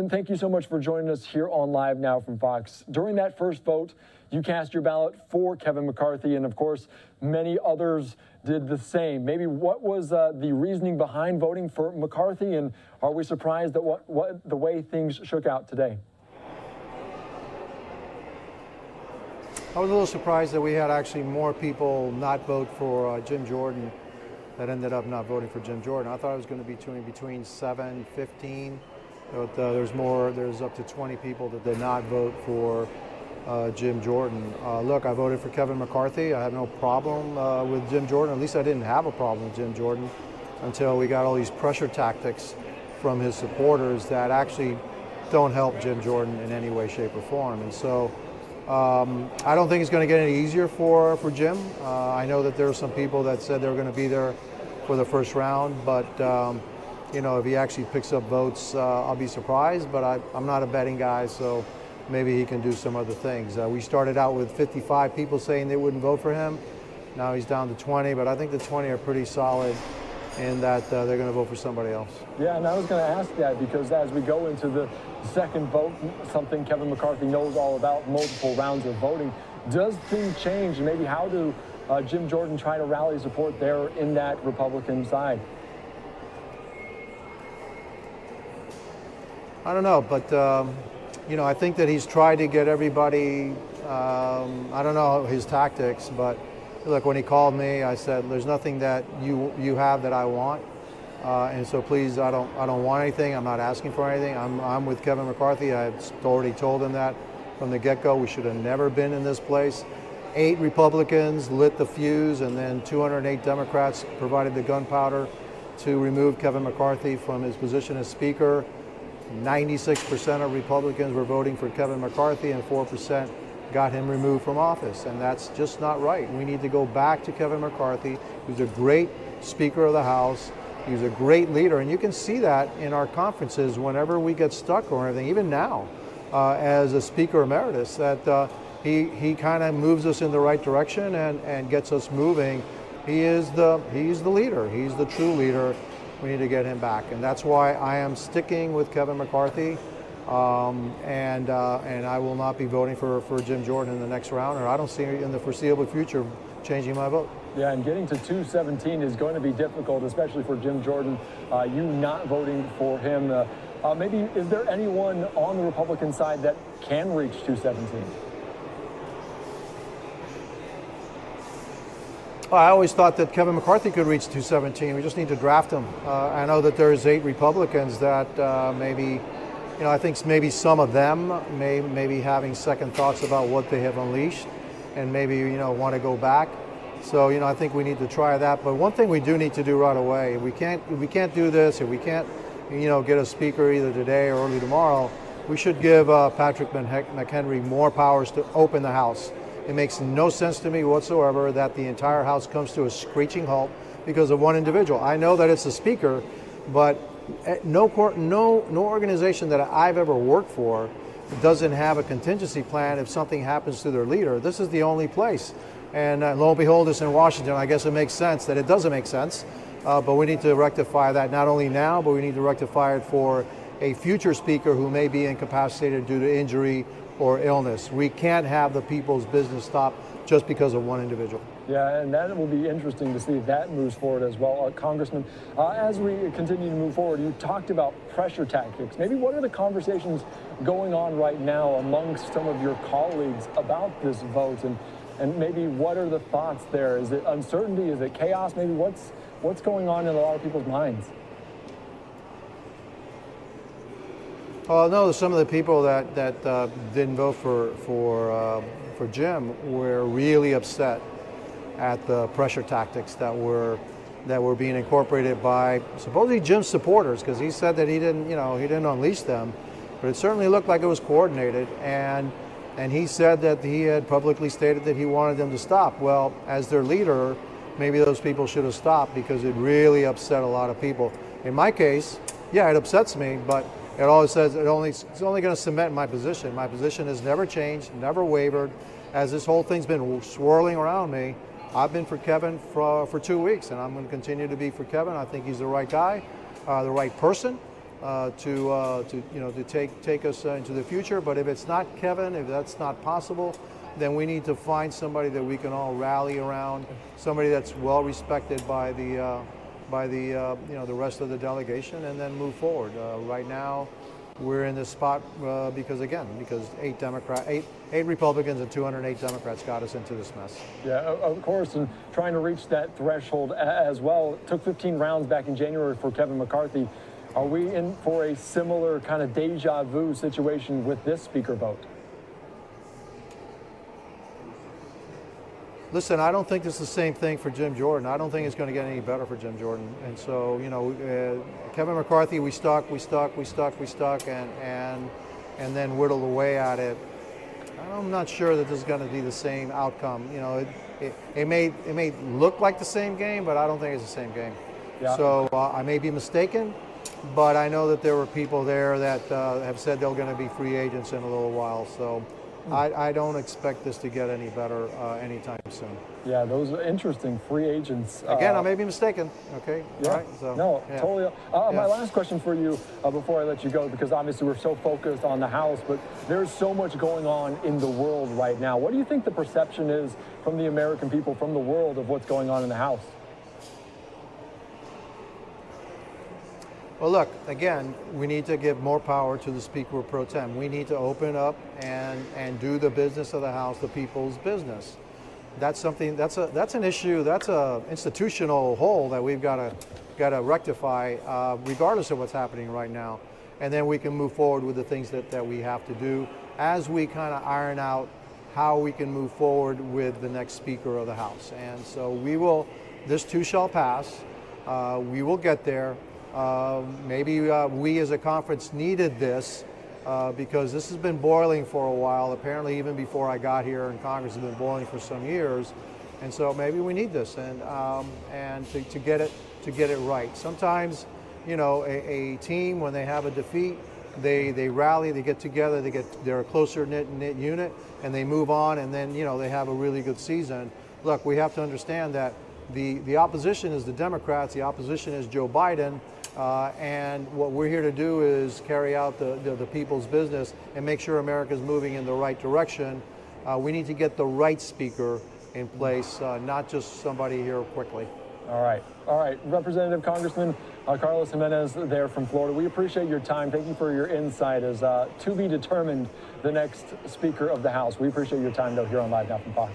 And thank you so much for joining us here on Live Now from Fox. During that first vote, you cast your ballot for Kevin McCarthy, and of course, many others did the same. Maybe what was the reasoning behind voting for McCarthy, and are we surprised at what the way things shook out today? I was a little surprised that we had actually more people not vote for Jim Jordan that ended up not voting for Jim Jordan. I thought it was going to be between 7, 15. But there's up to 20 people that did not vote for Jim Jordan. Look, I voted for Kevin McCarthy. I have no problem with Jim Jordan. At least I didn't have a problem with Jim Jordan until we got all these pressure tactics from his supporters that actually don't help Jim Jordan in any way, shape, or form. And so I don't think it's going to get any easier for Jim. I know that there are some people that said they were going to be there for the first round, but you know, if he actually picks up votes, I'll be surprised, but I'm not a betting guy, so maybe he can do some other things. We started out with 55 people saying they wouldn't vote for him. Now he's down to 20, but I think the 20 are pretty solid in that they're going to vote for somebody else. Yeah, and I was going to ask that because as we go into the second vote, something Kevin McCarthy knows all about, multiple rounds of voting, does things change? And maybe how do Jim Jordan try to rally support there in that Republican side? I don't know, but you know, I think that he's tried to get everybody. I don't know his tactics, but look, when he called me, I said, "There's nothing that you have that I want, and so please, I don't want anything. I'm not asking for anything. I'm with Kevin McCarthy. I've already told him that from the get-go. We should have never been in this place. 8 Republicans lit the fuse, and then 208 Democrats provided the gunpowder to remove Kevin McCarthy from his position as Speaker. 96% of Republicans were voting for Kevin McCarthy, and 4% got him removed from office, and that's just not right. We need to go back to Kevin McCarthy, who's a great Speaker of the House. He's a great leader, and you can see that in our conferences whenever we get stuck or anything, even now as a Speaker Emeritus, that he kind of moves us in the right direction and gets us moving. He's the leader. He's the true leader. We need to get him back, and that's why I am sticking with Kevin McCarthy, and I will not be voting for Jim Jordan in the next round, or I don't see in the foreseeable future changing my vote. Yeah, and getting to 217 is going to be difficult, especially for Jim Jordan. You not voting for him. Maybe is there anyone on the Republican side that can reach 217? I always thought that Kevin McCarthy could reach 217. We just need to draft him. I know that there's 8 Republicans that maybe, you know, I think maybe some of them may be having second thoughts about what they have unleashed and maybe, you know, want to go back. So, you know, I think we need to try that. But one thing we do need to do right away, if we can't do this, if we can't, you know, get a speaker either today or early tomorrow, we should give Patrick McHenry more powers to open the House. It makes no sense to me whatsoever that the entire House comes to a screeching halt because of one individual. I know that it's the Speaker, but no organization that I've ever worked for doesn't have a contingency plan if something happens to their leader. This is the only place. And lo and behold, it's in Washington. I guess it makes sense that it doesn't make sense, but we need to rectify that not only now, but we need to rectify it for a future Speaker who may be incapacitated due to injury or illness. We can't have the people's business stop just because of one individual. Yeah, and that will be interesting to see if that moves forward as well. Congressman, as we continue to move forward, you talked about pressure tactics. Maybe what are the conversations going on right now amongst some of your colleagues about this vote, and maybe what are the thoughts there? Is it uncertainty? Is it chaos? Maybe what's going on in a lot of people's minds? Well, no, some of the people that didn't vote for Jim were really upset at the pressure tactics that were being incorporated by supposedly Jim's supporters, because he said that he didn't unleash them, but it certainly looked like it was coordinated, and he said that he had publicly stated that he wanted them to stop. Well, as their leader, maybe those people should have stopped because it really upset a lot of people. In my case, yeah, it upsets me, but it always says it's only going to cement my position. My position has never changed, never wavered. As this whole thing's been swirling around me, I've been for Kevin for 2 weeks, and I'm going to continue to be for Kevin. I think he's the right guy, the right person, to take us into the future. But if it's not Kevin, if that's not possible, then we need to find somebody that we can all rally around, somebody that's well respected by the the rest of the delegation, and then move forward. Right now, we're in this spot because eight Republicans and 208 Democrats got us into this mess. Yeah, of course, and trying to reach that threshold as well. It took 15 rounds back in January for Kevin McCarthy. Are we in for a similar kind of deja vu situation with this speaker vote? Listen, I don't think it's the same thing for Jim Jordan. I don't think it's going to get any better for Jim Jordan. And so, Kevin McCarthy, we stuck, and then whittled away at it. I'm not sure that this is going to be the same outcome. It may look like the same game, but I don't think it's the same game. Yeah. So I may be mistaken, but I know that there were people there that have said they're going to be free agents in a little while. So I don't expect this to get any better anytime soon. Yeah, those are interesting free agents. Again, I may be mistaken. Okay. Yeah. All right, so, no, yeah. totally. My last question for you before I let you go, because obviously we're so focused on the House, but there's so much going on in the world right now. What do you think the perception is from the American people, from the world, of what's going on in the House? Well, look, again, we need to give more power to the Speaker pro tem. We need to open up and do the business of the House, the people's business. That's something. That's an issue. That's a institutional hole that we've got to rectify, regardless of what's happening right now. And then we can move forward with the things that we have to do as we kind of iron out how we can move forward with the next Speaker of the House. And so we will. This too shall pass. We will get there. Maybe we as a conference needed this because this has been boiling for a while. Apparently, even before I got here in Congress, has been boiling for some years, and so maybe we need this and to get it right. Sometimes, a team, when they have a defeat, they rally, they get together, they're a closer knit unit, and they move on, and then they have a really good season. Look, we have to understand that the opposition is the Democrats, the opposition is Joe Biden. And what we're here to do is carry out the people's business and make sure America's moving in the right direction. We need to get the right speaker in place, not just somebody here quickly. All right. Representative Congressman Carlos Gimenez there from Florida. We appreciate your time. Thank you for your insight as to be determined the next Speaker of the House. We appreciate your time, though, here on Live Now from Fox.